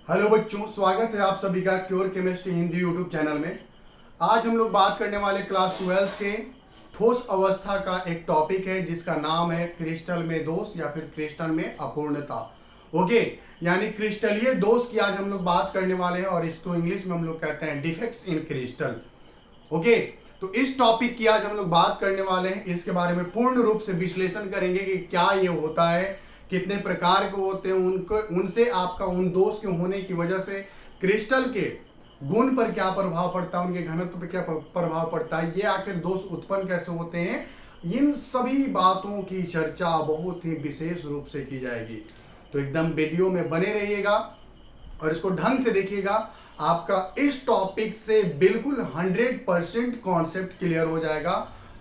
Hello बच्चों, स्वागत है आप सभी का cure chemistry Hindi YouTube channel में। आज हम लोग बात करने वाले क्लास 12 के ठोस अवस्था का एक टॉपिक है जिसका नाम है क्रिस्टल में दोष या फिर क्रिस्टल में अपूर्णता। ओके, यानी क्रिस्टलीय दोष की आज हम लोग बात करने वाले हैं और इसको इंग्लिश में हम लोग कहते हैं डिफेक्ट्स इन क्रिस्टल। ओके, तो इस टॉपिक की आज हम लोग बात करने वाले हैं। इसके बारे में पूर्ण रूप से विश्लेषण करेंगे कि क्या ये होता है, कितने प्रकार के होते हैं, उनको उनसे आपका उन दोष के होने की वजह से क्रिस्टल के गुण पर क्या प्रभाव पड़ता है, उनके घनत्व पर क्या प्रभाव पड़ता है, ये आखिर दोष उत्पन्न कैसे होते हैं, इन सभी बातों की चर्चा बहुत ही विशेष रूप से की जाएगी। तो एकदम वीडियो में बने रहिएगा और इसको ढंग से देखिएगा। आपका इस टॉपिक से बिल्कुल 100% कॉन्सेप्ट क्लियर हो जाएगा,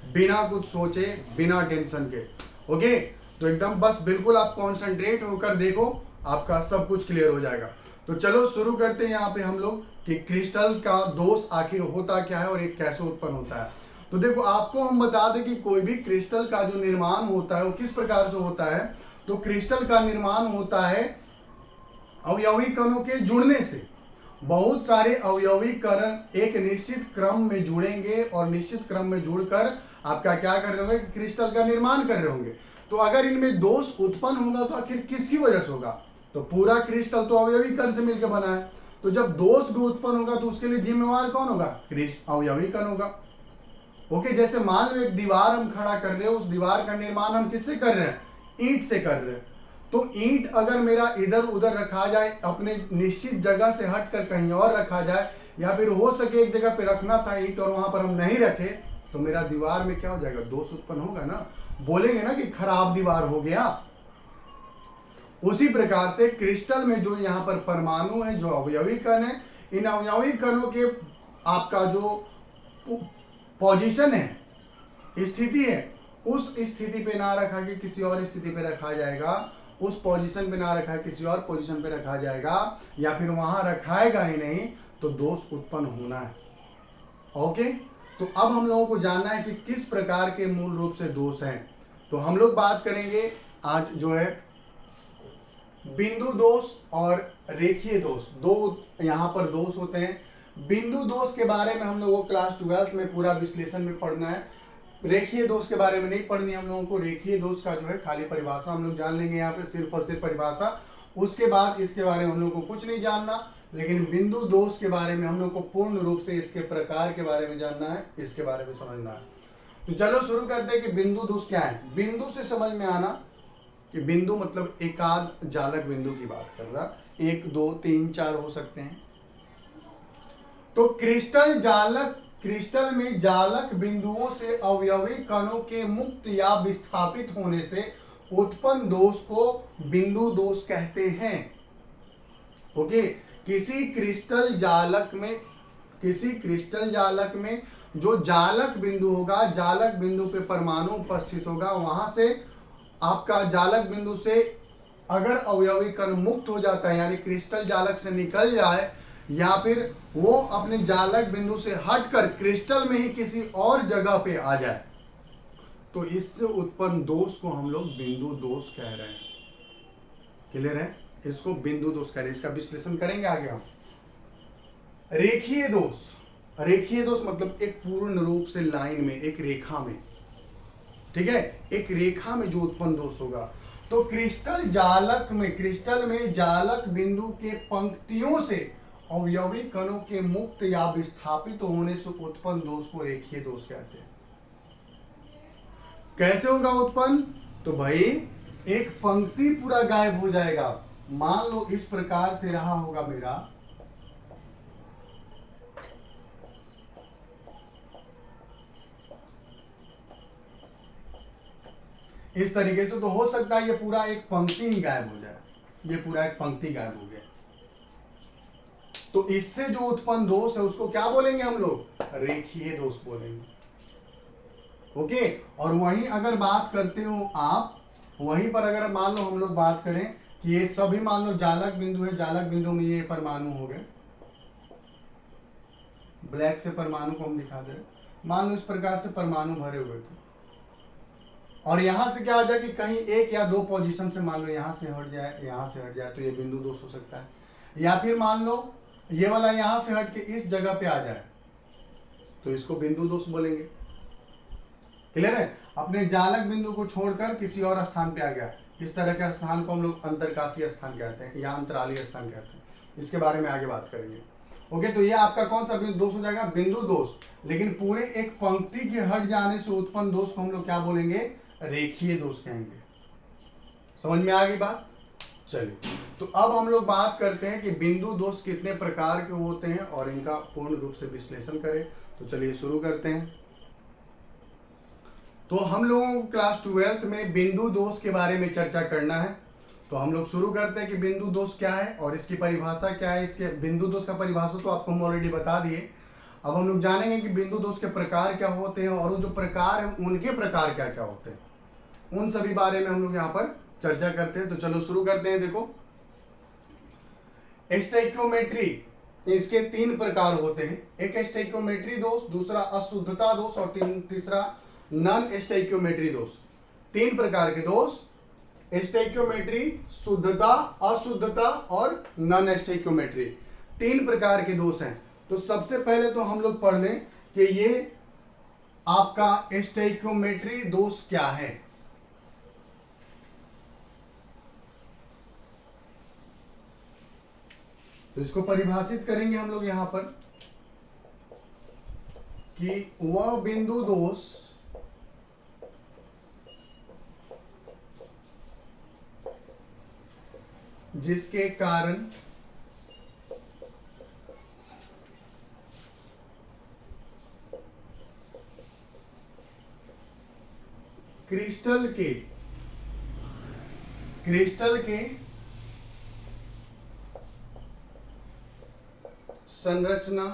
बिना कुछ सोचे, बिना टेंशन के। ओके, तो एकदम बस बिल्कुल आप कॉन्सेंट्रेट होकर देखो, आपका सब कुछ क्लियर हो जाएगा। तो चलो शुरू करते हैं यहाँ पे हम लोग कि क्रिस्टल का दोष आखिर होता क्या है और ये कैसे उत्पन्न होता है। तो देखो, आपको हम बता दें कि कोई भी क्रिस्टल का जो निर्माण होता है वो किस प्रकार से होता है। तो क्रिस्टल का निर्माण होता है अवयवी कणों के जुड़ने से। बहुत सारे अवयवी कण एक निश्चित क्रम में जुड़ेंगे और निश्चित क्रम में जुड़कर आपका क्या कर रहे होंगे, क्रिस्टल का निर्माण कर रहे होंगे। तो अगर इनमें दोष उत्पन्न होगा तो आखिर किसकी वजह से होगा? तो पूरा क्रिस्टल तो अवयवी कण से मिलकर बना है। तो जब दोष भी उत्पन्न होगा तो उसके लिए जिम्मेवार कौन होगा? अवयवी कण होगा। ओके, जैसे मान लो एक दीवार हम खड़ा कर रहे हैं, उस दीवार का निर्माण हम किससे कर रहे हैं? ईंट से कर रहे हैं। तो ईंट अगर मेरा इधर उधर रखा जाए, अपने निश्चित जगह से हटकर कहीं और रखा जाए, या फिर हो सके एक जगह पे रखना था ईंट और वहां पर हम नहीं रखे, तो मेरा दीवार में क्या हो जाएगा? दोष उत्पन्न होगा ना। बोलेंगे ना कि खराब दीवार हो गया। उसी प्रकार से क्रिस्टल में जो यहाँ पर परमाणु है, जो अवयवी कण है, इन अवयवी कणों के आपका जो पोजीशन है, स्थिति है, उस स्थिति पे ना रखा कि किसी और स्थिति पे रखा जाएगा, उस पोजीशन पे ना रखा किसी और पोजीशन पे रखा जाएगा, या फिर वहां रखाएगा ही नहीं, तो दोष उत्पन्न होना है। ओके, तो अब हम लोगों को जानना है कि किस प्रकार के मूल रूप से दोष हैं। तो हम लोग बात करेंगे आज जो है बिंदु दोष और रेखीय दोष। दो यहाँ पर दोष होते हैं। बिंदु दोष के बारे में हम लोगों को क्लास 12 में पूरा विश्लेषण में पढ़ना है। रेखीय दोष के बारे में नहीं पढ़नी हम लोगों को। रेखीय दोष का जो है खाली परिभाषा हम लोग जान लेंगे यहाँ पे, सिर्फ और सिर्फ परिभाषा। उसके बाद इसके बारे में हम लोग को कुछ नहीं जानना, लेकिन बिंदु दोष के बारे में हम लोग को पूर्ण रूप से इसके प्रकार के बारे में जानना है, इसके बारे में समझना है। तो चलो शुरू करते हैं कि बिंदु दोष क्या है। बिंदु से समझ में आना कि बिंदु मतलब एकाध जालक बिंदु की बात कर रहा, 1 2 3 4 हो सकते हैं। तो क्रिस्टल में जालक बिंदुओं से अवयवी कणों के मुक्त या विस्थापित होने से उत्पन्न दोष को बिंदु दोष कहते हैं। ओके, किसी क्रिस्टल जालक में जो जालक बिंदु होगा, जालक बिंदु पे परमाणु उपस्थित होगा, वहां से आपका जालक बिंदु से अगर अवयवी कण मुक्त हो जाता है, यानी क्रिस्टल जालक से निकल जाए, या फिर वो अपने जालक बिंदु से हटकर क्रिस्टल में ही किसी और जगह पे आ जाए, तो इससे उत्पन्न दोष को हम लोग बिंदु दोष कह रहे हैं। क्लियर है? इसको बिंदु दोष कह रहे हैं। इसका विश्लेषण करेंगे आगे हम। रेखीय दोष मतलब एक पूर्ण रूप से लाइन में, एक रेखा में, ठीक है, एक रेखा में जो उत्पन्न दोष होगा। तो क्रिस्टल में जालक बिंदु के पंक्तियों से अवयवी कणों के मुक्त या विस्थापित होने से उत्पन्न दोष को रेखीय दोष कहते हैं। कैसे होगा उत्पन्न? तो भाई एक पंक्ति पूरा गायब हो जाएगा। मान लो इस प्रकार से रहा होगा मेरा, इस तरीके से, तो हो सकता है ये पूरा एक पंक्ति ही गायब हो जाए। ये पूरा एक पंक्ति गायब हो गया, तो इससे जो उत्पन्न दोष है उसको क्या बोलेंगे हम लोग? रेखीय दोष बोलेंगे। ओके, और वहीं अगर बात करते हो आप, वहीं पर अगर मान लो हम लोग बात करें कि ये सभी मान लो जालक बिंदु है, जालक बिंदु में ये परमाणु हो गए, ब्लैक से परमाणु को हम दिखा दे रहे, मान लो इस प्रकार से परमाणु भरे हुए थे, और यहां से क्या आ जाए कि कहीं एक या दो पोजीशन से मान लो यहां से हट जाए, यहां से हट जाए, तो ये बिंदु दोष हो सकता है। या फिर मान लो ये वाला यहां से हट के इस जगह पे आ जाए तो इसको बिंदु दोष बोलेंगे। क्लियर है? अपने जालक बिंदु को छोड़कर किसी और स्थान पे आ गया, इस तरह के स्थान को हम लोग अंतरकाशीय स्थान कहते हैं या अंतरालीय स्थान कहते हैं। इसके बारे में आगे बात करेंगे। ओके, तो ये आपका कौन सा दोष हो जाएगा? बिंदु दोष। लेकिन पूरे एक पंक्ति के हट जाने से उत्पन्न दोष को हम लोग क्या बोलेंगे? रेखीय दोष कहेंगे। समझ में आ गई बात? चलिए, तो अब हम लोग बात करते हैं कि बिंदु दोष कितने प्रकार के होते हैं और इनका पूर्ण रूप से विश्लेषण करें। तो चलिए शुरू करते हैं। तो हम लोगों को क्लास 12th में बिंदु दोष के बारे में चर्चा करना है। तो हम लोग शुरू करते हैं कि बिंदु दोष क्या है और इसकी परिभाषा क्या है। इसके बिंदु दोष का परिभाषा तो आपको हम ऑलरेडी बता दिए। अब हम लोग जानेंगे कि बिंदु दोष के प्रकार क्या होते हैं और वो जो प्रकार है उनके प्रकार क्या क्या होते हैं, उन सभी बारे में हम लोग यहाँ पर चर्चा करते हैं। तो चलो शुरू करते हैं। देखो, स्टोइकियोमेट्री, इसके 3 प्रकार होते हैं। एक स्टोइकियोमेट्री दोष, दूसरा अशुद्धता दोष और तीसरा नॉन स्टोइकियोमेट्री दोष। 3 प्रकार के दोष, स्टोइकियोमेट्री, शुद्धता, अशुद्धता और नॉन स्टोइकियोमेट्री, 3 प्रकार के दोष हैं। तो सबसे पहले तो हम लोग पढ़ लें कि ये आपका स्टोइकियोमेट्री दोष क्या है। तो इसको परिभाषित करेंगे हम लोग यहां पर कि वह बिंदु दोष जिसके कारण क्रिस्टल के संरचना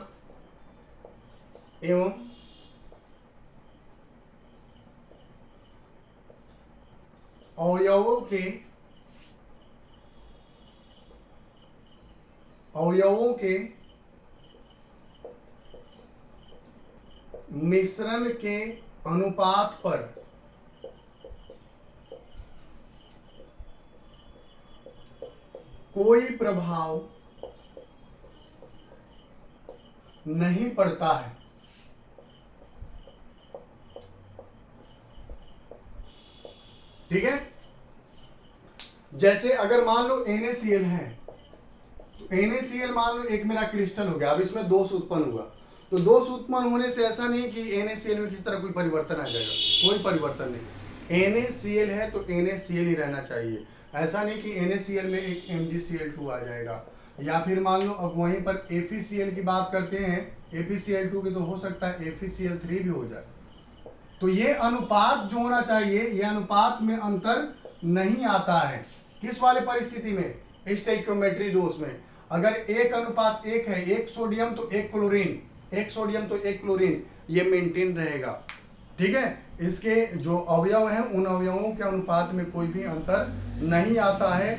एवं अवयवों के मिश्रण के अनुपात पर कोई प्रभाव नहीं पड़ता है। ठीक है? जैसे अगर मान लो NaCl है, तो NaCl मान लो एक मेरा क्रिस्टल हो गया। अब इसमें दोष उत्पन्न हुआ, तो दोष उत्पन्न होने से ऐसा नहीं कि NaCl में किसी तरह कोई परिवर्तन आ जाएगा, कोई परिवर्तन नहीं। NaCl है तो NaCl ही रहना चाहिए। ऐसा नहीं कि NaCl में एक MgCl2 आ जाएगा, या फिर मान लो अब वहीं पर FeCl की बात करते हैं, FeCl2 की तो हो सकता है FeCl3 भी हो जाए। तो ये अनुपात जो होना चाहिए, ये अनुपात में अंतर नहीं आता है। किस वाले परिस्थिति में? स्टोइकियोमेट्री दोष में। अगर 1:1 है, 1 सोडियम तो 1 क्लोरीन, 1 सोडियम तो 1 क्लोरीन, ये मेंटेन रहेगा। ठीक है? इसके जो अवयव हैं उन अवयवों के अनुपात में कोई भी अंतर नहीं आता है।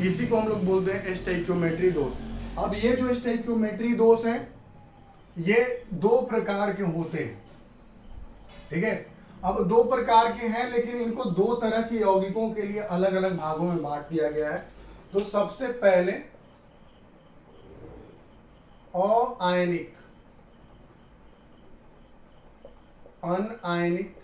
इसी को हम लोग बोलते हैं स्टोइकियोमेट्री दोष। अब ये जो स्टोइकियोमेट्री दोष है ये 2 प्रकार के होते हैं। ठीक है? अब 2 प्रकार के हैं, लेकिन इनको 2 तरह के यौगिकों के लिए अलग अलग भागों में बांट दिया गया है। तो सबसे पहले अआयनिक, अनआयनिक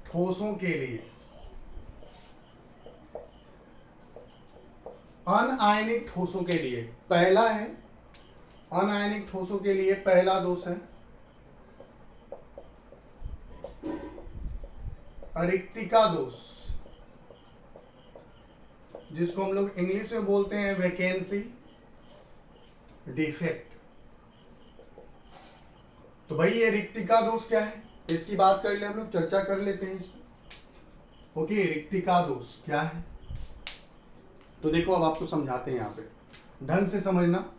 ठोसों के लिए, अनआयनिक ठोसों के लिए पहला है, अनआयनिक ठोसों के लिए पहला दोष है अरिक्तिका दोष, जिसको हम लोग इंग्लिश में बोलते हैं वैकेंसी डिफेक्ट। तो भाई ये रिक्तिका दोष क्या है, इसकी बात कर ले, हम लोग चर्चा कर लेते हैं इसमें। ओके, रिक्तिका दोष क्या है? तो देखो अब आपको समझाते हैं, यहाँ पे ढंग से समझना।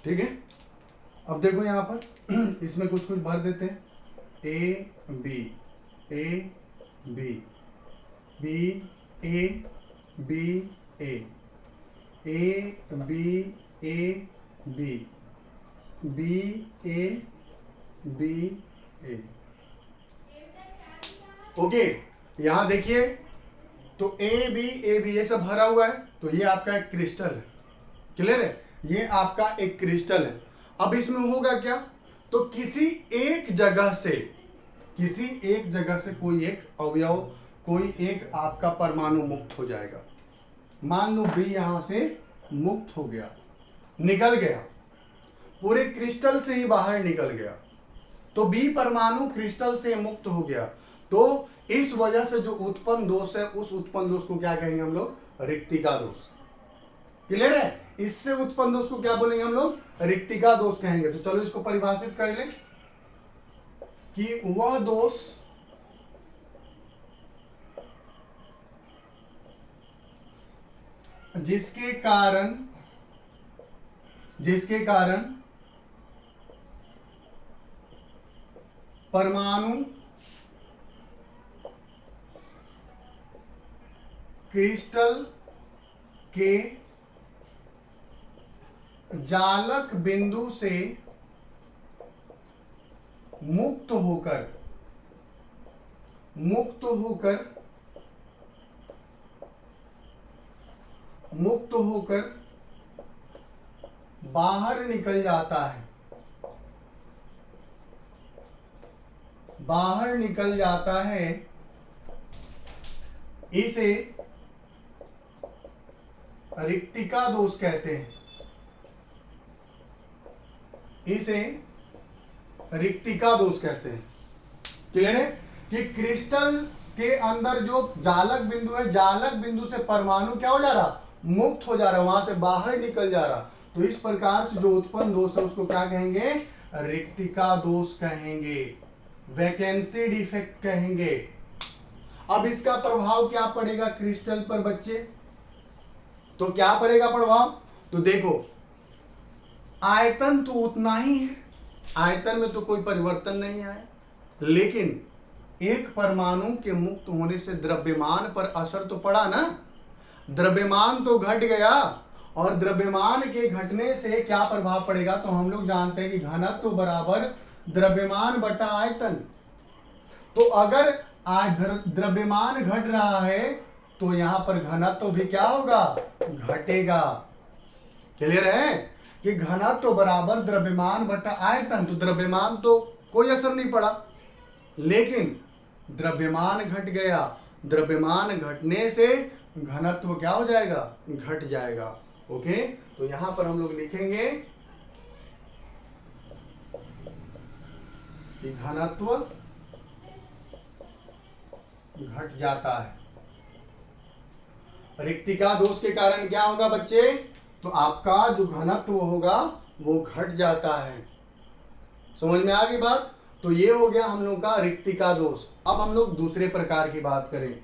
ठीक है। अब देखो यहाँ पर इसमें कुछ कुछ भर देते हैं, A B B A B A B A B A. Okay, यहां देखिए तो ए बी ये सब भरा हुआ है, तो ये आपका एक क्रिस्टल है। क्लियर है, ये आपका एक क्रिस्टल है। अब इसमें होगा क्या, तो किसी एक जगह से कोई एक अवयव, कोई एक आपका परमाणु मुक्त हो जाएगा। मान लो बी यहां से मुक्त हो गया, निकल गया, पूरे क्रिस्टल से ही बाहर निकल गया, तो बी परमाणु क्रिस्टल से मुक्त हो गया। तो इस वजह से जो उत्पन्न दोष है, उस उत्पन्न दोष को क्या कहेंगे हम लोग, रिक्तिका दोष। क्लियर है, इससे उत्पन्न दोष को क्या बोलेंगे हम लोग, रिक्तिका दोष कहेंगे। तो चलो इसको परिभाषित कर लें कि वह दोष जिसके कारण परमाणु क्रिस्टल के जालक बिंदु से मुक्त होकर बाहर निकल जाता है, इसे रिक्तिका दोष कहते हैं। क्लियर है कि क्रिस्टल के अंदर जो जालक बिंदु है, जालक बिंदु से परमाणु क्या हो जा रहा, मुक्त हो जा रहा, वहां से बाहर निकल जा रहा। तो इस प्रकार से जो उत्पन्न दोष है उसको क्या कहेंगे, रिक्तिका दोष कहेंगे, वैकेंसी डिफेक्ट कहेंगे। अब इसका प्रभाव क्या पड़ेगा क्रिस्टल पर बच्चे, तो क्या पड़ेगा प्रभाव, तो देखो आयतन तो उतना ही है, आयतन में तो कोई परिवर्तन नहीं आया, लेकिन एक परमाणु के मुक्त होने से द्रव्यमान पर असर तो पड़ा ना, द्रव्यमान तो घट गया, और द्रव्यमान के घटने से क्या प्रभाव पड़ेगा, तो हम लोग जानते हैं कि घनत्व बराबर द्रव्यमान बटा आयतन। तो अगर द्रव्यमान घट रहा है तो यहां पर घनत्व भी क्या होगा, घटेगा। क्लियर है कि घनत्व बराबर द्रव्यमान बटा आयतन, तो द्रव्यमान तो कोई असर नहीं पड़ा, लेकिन द्रव्यमान घट गया, द्रव्यमान घटने से घनत्व क्या हो जाएगा, घट जाएगा। ओके, तो यहां पर हम लोग लिखेंगे कि घनत्व घट जाता है। रिक्तिका दोष के कारण क्या होगा बच्चे, तो आपका जो घनत्व होगा वो घट जाता है। समझ में आ गई बात, तो ये हो गया हम लोग का रिक्तिका दोष। अब हम लोग दूसरे प्रकार की बात करें।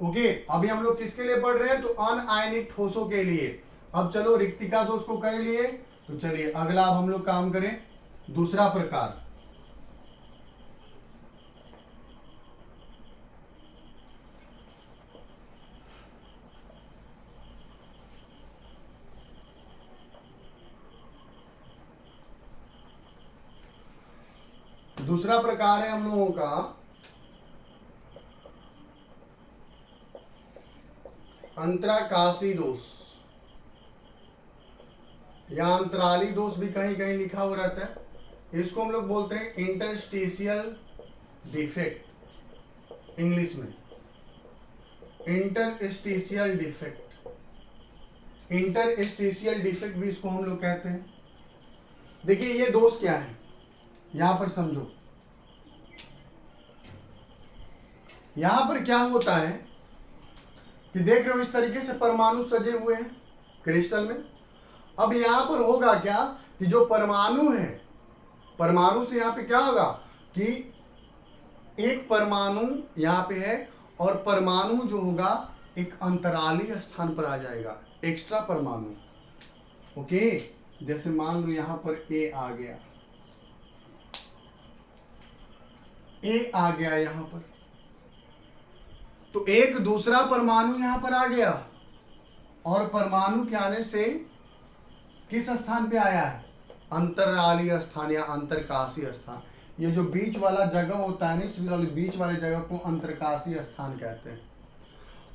ओके, अभी हम लोग किसके लिए पढ़ रहे हैं, तो अनआयनिक ठोसों के लिए। अब चलो रिक्तिका दोष को कर लिए, तो चलिए अगला अब हम लोग काम करें दूसरा प्रकार। दूसरा प्रकार है हम लोगों का अंतराकाशी दोष, या अंतराली दोष भी कहीं कहीं लिखा हुआ रहता है। इसको हम लोग बोलते हैं इंटरस्टिशियल डिफेक्ट, इंग्लिश में इंटरस्टिशियल डिफेक्ट, इंटरस्टिशियल डिफेक्ट भी इसको हम लोग कहते हैं। देखिए ये दोष क्या है, यहां पर समझो। यहां पर क्या होता है कि देख रहे हो इस तरीके से परमाणु सजे हुए हैं क्रिस्टल में। अब यहां पर होगा क्या कि जो परमाणु है, परमाणु से यहां पे क्या होगा कि एक परमाणु यहां पे है, और परमाणु जो होगा एक अंतराली स्थान पर आ जाएगा, एक्स्ट्रा परमाणु। ओके, जैसे मान लो यहां पर ए आ गया, ए आ गया यहां पर, तो एक दूसरा परमाणु यहां पर आ गया, और परमाणु के आने से किस स्थान पे आया है? अंतरालीय स्थान या अंतरकाशीय स्थान। ये जो बीच वाला जगह होता है ना, इस बीच वाले जगह को अंतरकाशीय स्थान कहते हैं।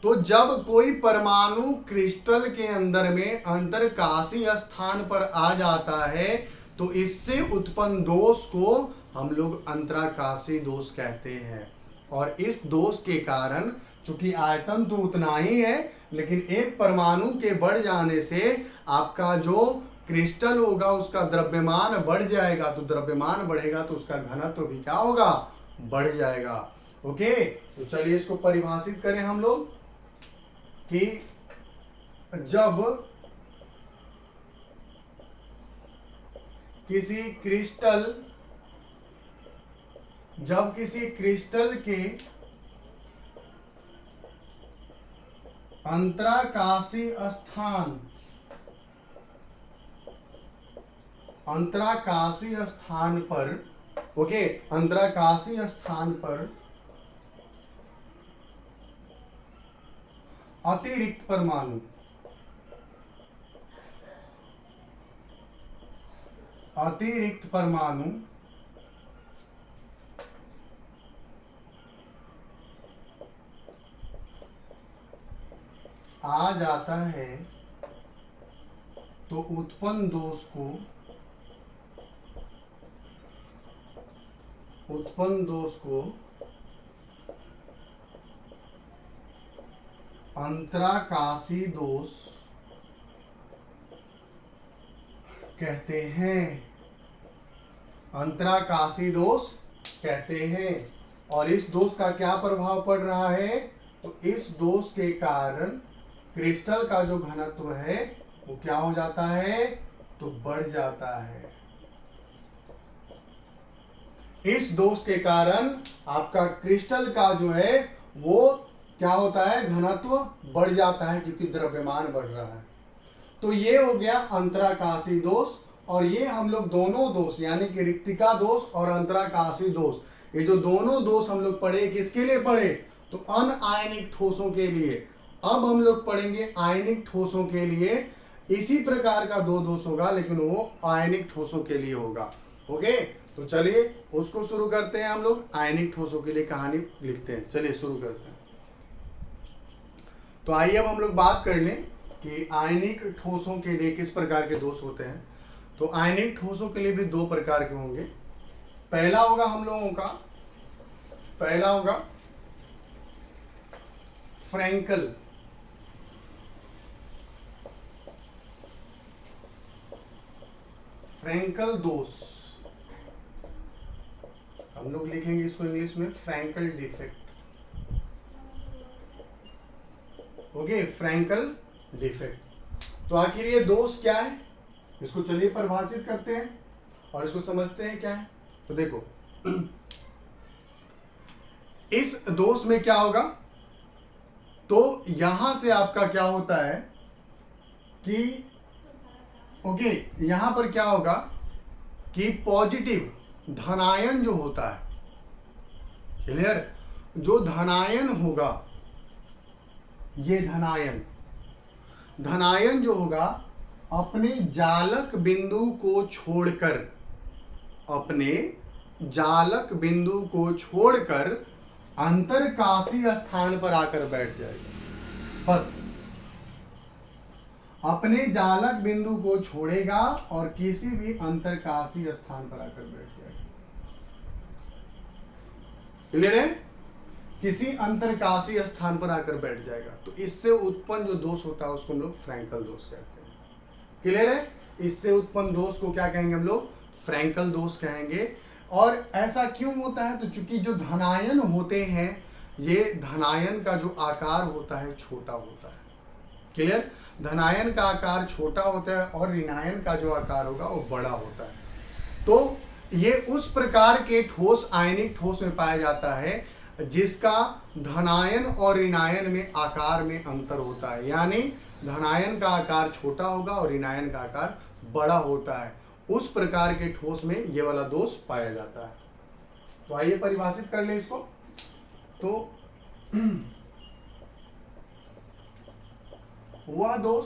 तो जब कोई परमाणु क्रिस्टल के अंदर में अंतरकाशीय स्थान पर आ जाता है तो इससे उत्पन्न दोष को हम लोग अंतराकाशीय दोष कहते हैं। और इस दोष के कारण, चूंकि आयतन तो उतना ही है, लेकिन एक परमाणु के बढ़ जाने से आपका जो क्रिस्टल होगा उसका द्रव्यमान बढ़ जाएगा। तो द्रव्यमान बढ़ेगा तो उसका घनत्व भी क्या होगा? बढ़ जाएगा। ओके, तो चलिए इसको परिभाषित करें हम लोग कि जब किसी क्रिस्टल के अंतराकाशीय स्थान पर, ओके, अंतराकाशीय स्थान पर अतिरिक्त परमाणु आ जाता है तो उत्पन्न दोष को अंतराकाशीय दोष कहते हैं। अंतराकाशीय दोष कहते हैं। और इस दोष का क्या प्रभाव पड़ रहा है? तो इस दोष के कारण क्रिस्टल का जो घनत्व है वो क्या हो जाता है? तो बढ़ जाता है। इस दोष के कारण आपका क्रिस्टल का जो है वो क्या होता है? घनत्व बढ़ जाता है, क्योंकि द्रव्यमान बढ़ रहा है। तो ये हो गया अंतराकाशीय दोष। और ये हम लोग दोनों दोष, यानी कि रिक्तिका दोष और अंतराकाशीय दोष, ये जो दोनों दोष हम लोग पढ़े, किसके लिए पढ़े? तो अनआयनिक ठोसों के लिए। अब हम लोग पढ़ेंगे आयनिक ठोसों के लिए। इसी प्रकार का दो दोष होगा, लेकिन वो आयनिक ठोसों के लिए होगा। ओके, तो चलिए उसको शुरू करते हैं। हम लोग आयनिक ठोसों के लिए कहानी लिखते हैं। चलिए शुरू करते हैं। तो आइए अब हम लोग बात कर लें कि आयनिक ठोसों के लिए किस प्रकार के दोष होते हैं। तो आयनिक ठोसों के लिए भी दो प्रकार के होंगे। पहला होगा हम लोगों का, पहला होगा फ्रैंकल दोष। हम लोग लिखेंगे इसको इंग्लिश में Frenkel defect. Okay, Frenkel defect. तो आखिर ये दोष क्या है, इसको चलिए परिभाषित करते हैं और इसको समझते हैं क्या है। तो देखो, इस दोष में क्या होगा? तो यहां से आपका क्या होता है कि ओके, यहां पर क्या होगा कि पॉजिटिव धनायन जो होता है, क्लियर, जो धनायन होगा, ये धनायन जो होगा अपने जालक बिंदु को छोड़कर अंतरकाशीय स्थान पर आकर बैठ जाएगा। बस अपने जालक बिंदु को छोड़ेगा और किसी भी अंतरकाशीय स्थान पर आकर बैठ जाएगा। क्लियर है? किसी अंतरकाशीय स्थान पर आकर बैठ जाएगा। तो इससे उत्पन्न जो दोष होता है उसको हम लोग फ्रैंकल दोष कहते हैं। क्लियर है? इससे उत्पन्न दोष को क्या कहेंगे हम लोग? फ्रैंकल दोष कहेंगे। और ऐसा क्यों होता है? तो चूंकि जो धनायन होते हैं, ये धनायन का जो आकार होता है छोटा होता है। क्लियर? धनायन का आकार छोटा होता है और ऋणायन का जो आकार होगा वो बड़ा होता है। तो ये उस प्रकार के ठोस आयनिक ठोस में पाया जाता है जिसका धनायन और ऋणायन में आकार में अंतर होता है। यानी धनायन का आकार छोटा होगा और ऋणायन का आकार बड़ा होता है, उस प्रकार के ठोस में ये वाला दोष पाया जाता है। तो आइए परिभाषित कर ले इसको। तो वह दोष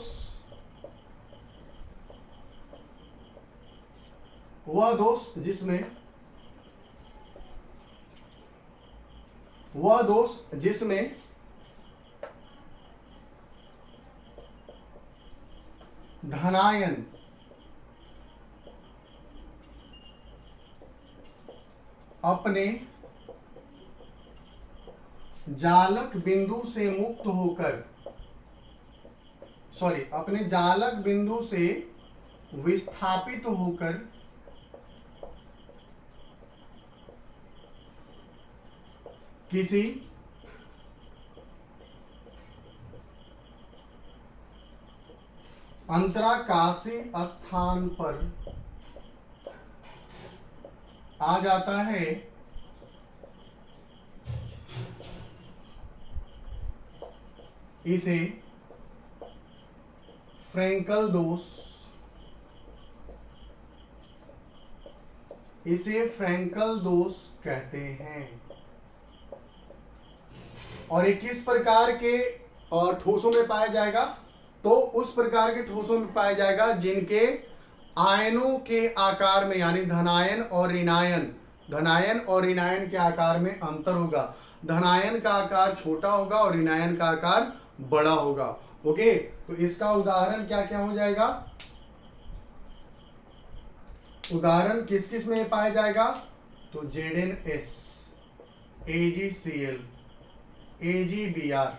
जिसमें धनायन अपने जालक बिंदु से मुक्त होकर अपने जालक बिंदु से विस्थापित होकर किसी अंतराकाशी स्थान पर आ जाता है, इसे फ्रैंकल दोष कहते हैं। और ये किस प्रकार के ठोसों में पाया जाएगा? तो उस प्रकार के ठोसों में पाया जाएगा जिनके आयनों के आकार में, यानी धनायन और ऋणायन के आकार में अंतर होगा। धनायन का आकार छोटा होगा और ऋणायन का आकार बड़ा होगा। ओके, तो इसका उदाहरण क्या क्या हो जाएगा? उदाहरण किस किस में पाया जाएगा? तो ZnS, AgCl, AgBr।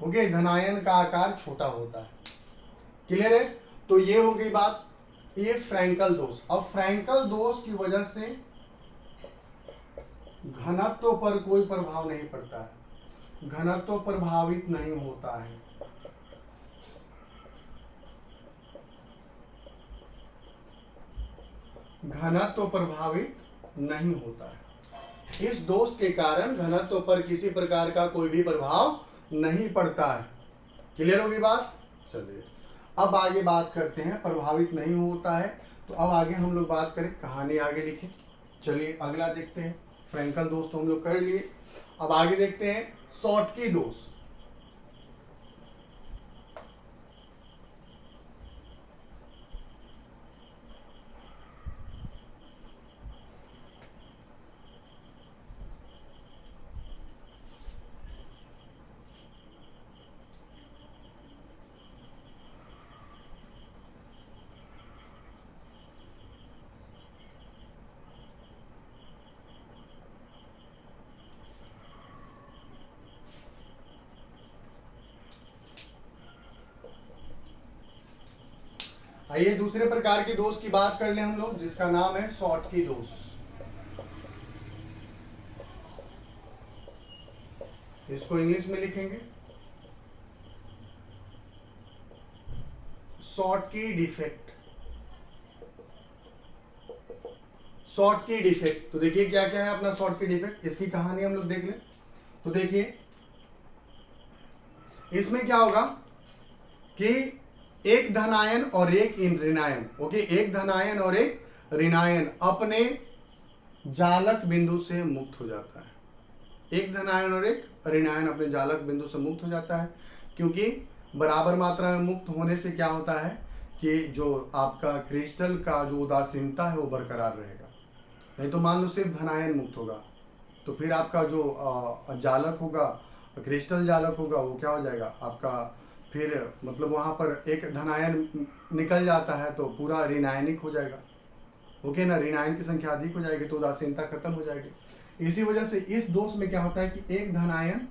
ओके, धनायन का आकार छोटा होता है। क्लियर है? तो ये हो गई बात, ये फ्रैंकल दोष। अब फ्रैंकल दोष की वजह से घनत्व पर कोई प्रभाव नहीं पड़ता है, घनत्व प्रभावित नहीं होता है। घनत्व प्रभावित नहीं होता है। इस दोष के कारण घनत्व पर किसी प्रकार का कोई भी प्रभाव नहीं पड़ता है। क्लियर होगी बात? चलिए अब आगे बात करते हैं। प्रभावित नहीं होता है तो अब आगे हम लोग बात करें, कहानी आगे लिखें। चलिए अगला देखते हैं। फ्रैंकल दोष तो हम लोग कर लिए, अब आगे देखते हैं शॉटकी दोष। आइए दूसरे प्रकार के दोष की बात कर ले हम लोग, जिसका नाम है शॉटकी दोष। इसको इंग्लिश में लिखेंगे शॉटकी डिफेक्ट। शॉटकी डिफेक्ट, तो देखिए क्या क्या है अपना शॉटकी डिफेक्ट, इसकी कहानी हम लोग देख लें। तो देखिए इसमें क्या होगा कि एक धनायन और एक ऋणायन, ओके, एक धनायन और एक ऋणायन अपने जालक बिंदु से मुक्त हो जाता है। एक धनायन और एक ऋणायन अपने जालक बिंदु से मुक्त हो जाता है, क्योंकि बराबर मात्रा में मुक्त होने से क्या होता है कि जो आपका क्रिस्टल का जो उदासीनता है वो बरकरार रहेगा। नहीं तो मान लो सिर्फ धनायन मुक्त होगा तो फिर आपका जो जालक होगा, क्रिस्टल जालक होगा, वो क्या हो जाएगा आपका, फिर मतलब वहां पर एक धनायन निकल जाता है तो पूरा ऋणायनिक हो जाएगा। ओके ना, ऋणायन की संख्या अधिक हो जाएगी तो उदासीनता खत्म हो जाएगी। इसी वजह से इस दोष में क्या होता है कि एक धनायन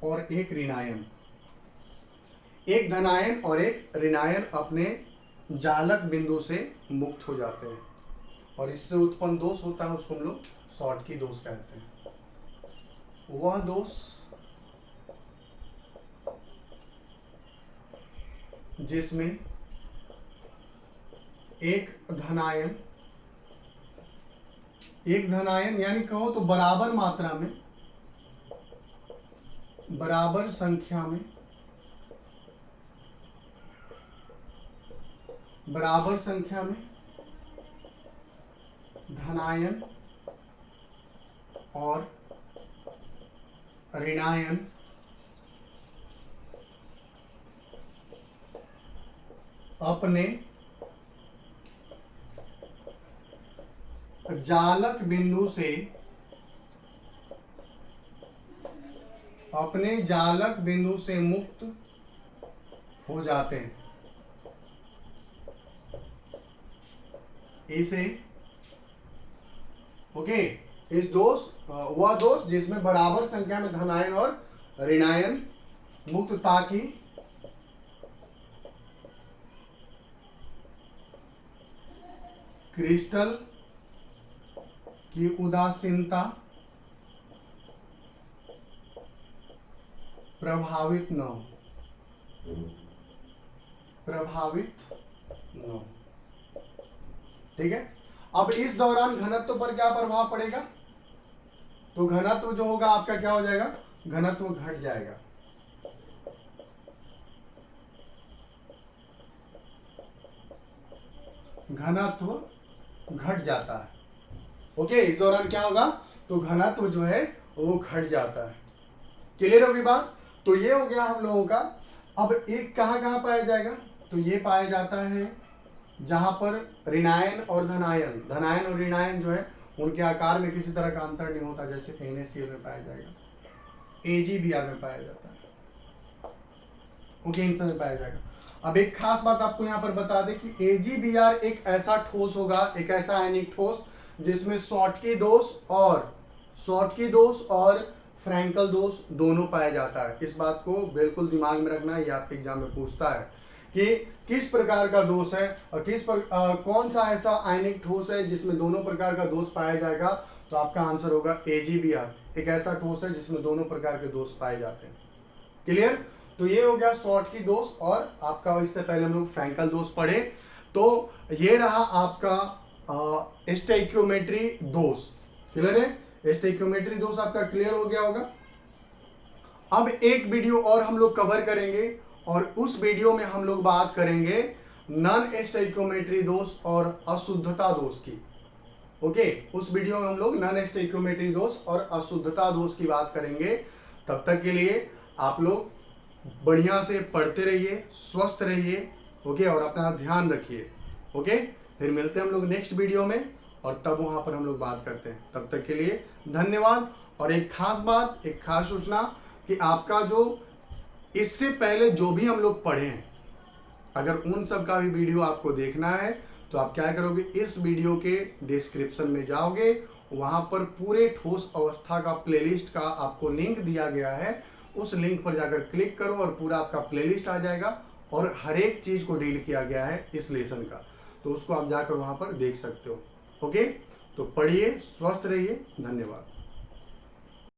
और एक ऋणायन, एक धनायन और एक ऋणायन अपने जालक बिंदु से मुक्त हो जाते हैं और इससे उत्पन्न दोष होता है, उसको हम लोग शॉटकी दोष कहते हैं। वह दोष जिसमें एक धनायन यानी कहो तो बराबर मात्रा में, बराबर संख्या में बराबर संख्या में धनायन और ऋणायन अपने जालक बिंदु से मुक्त हो जाते हैं। इसे ओके, इस दोष वह दोष जिसमें बराबर संख्या में धनायन और ऋणायन मुक्तता की क्रिस्टल की उदासीनता प्रभावित न हो। ठीक है। अब इस दौरान घनत्व पर क्या प्रभाव पड़ेगा? तो घनत्व जो होगा आपका क्या हो जाएगा? घनत्व घट जाएगा। घनत्व घट जाता है। ओके, इस दौरान क्या होगा? तो घनत्व जो है वो घट जाता है। क्लियर होगी बात? तो ये हो गया हम लोगों का। अब एक कहां पाया जाएगा? तो ये पाया जाता है जहां पर ऋणायन और धनायन और ऋणायन जो है उनके आकार में किसी तरह का अंतर नहीं होता, जैसे NaCl में पाया जाएगा, AgBr में पाया जाता है। ओके, इन सब में पाया जाएगा। अब एक खास बात आपको यहां पर बता दें कि AgBr एक ऐसा ठोस होगा, एक ऐसा आयनिक ठोस जिसमें शॉटकी दोष और फ्रैंकल दोष दोनों पाया जाता है। इस बात को बिल्कुल दिमाग में रखना, ये आपके एग्जाम में पूछता है कि किस प्रकार का दोष है और कौन सा ऐसा आयनिक ठोस है जिसमें दोनों प्रकार का दोष पाया जाएगा। तो आपका आंसर होगा AgBr, एक ऐसा ठोस है जिसमें दोनों प्रकार के दोष पाए जाते हैं। क्लियर? तो ये हो गया शॉटकी दोष और आपका इससे पहले हम लोग फ्रैंकल दोष पढ़े। तो ये रहा आपका स्टोइकियोमेट्री दोष। क्लियर है? स्टोइकियोमेट्री दोष आपका क्लियर हो गया होगा। अब एक वीडियो और हम लोग कवर करेंगे और उस वीडियो में हम लोग बात करेंगे नॉन स्टोइकियोमेट्री दोष और अशुद्धता दोष की। ओके, उस वीडियो में हम लोग नॉन स्टोइकियोमेट्री दोष और अशुद्धता दोष की बात करेंगे। तब तक के लिए आप लोग बढ़िया से पढ़ते रहिए, स्वस्थ रहिए। ओके, और अपना ध्यान रखिए। ओके, फिर मिलते हैं हम लोग नेक्स्ट वीडियो में और तब वहां पर हम लोग बात करते हैं। तब तक के लिए धन्यवाद। और एक खास बात, एक खास सूचना कि आपका जो इससे पहले जो भी हम लोग पढ़े हैं, अगर उन सब का भी वीडियो आपको देखना है तो आप क्या करोगे, इस वीडियो के डिस्क्रिप्शन में जाओगे, वहां पर पूरे ठोस अवस्था का प्लेलिस्ट का आपको लिंक दिया गया है। उस लिंक पर जाकर क्लिक करो और पूरा आपका प्लेलिस्ट आ जाएगा और हर एक चीज को डील किया गया है इस लेसन का। तो उसको आप जाकर वहां पर देख सकते हो। ओके, तो पढ़िए, स्वस्थ रहिए। धन्यवाद।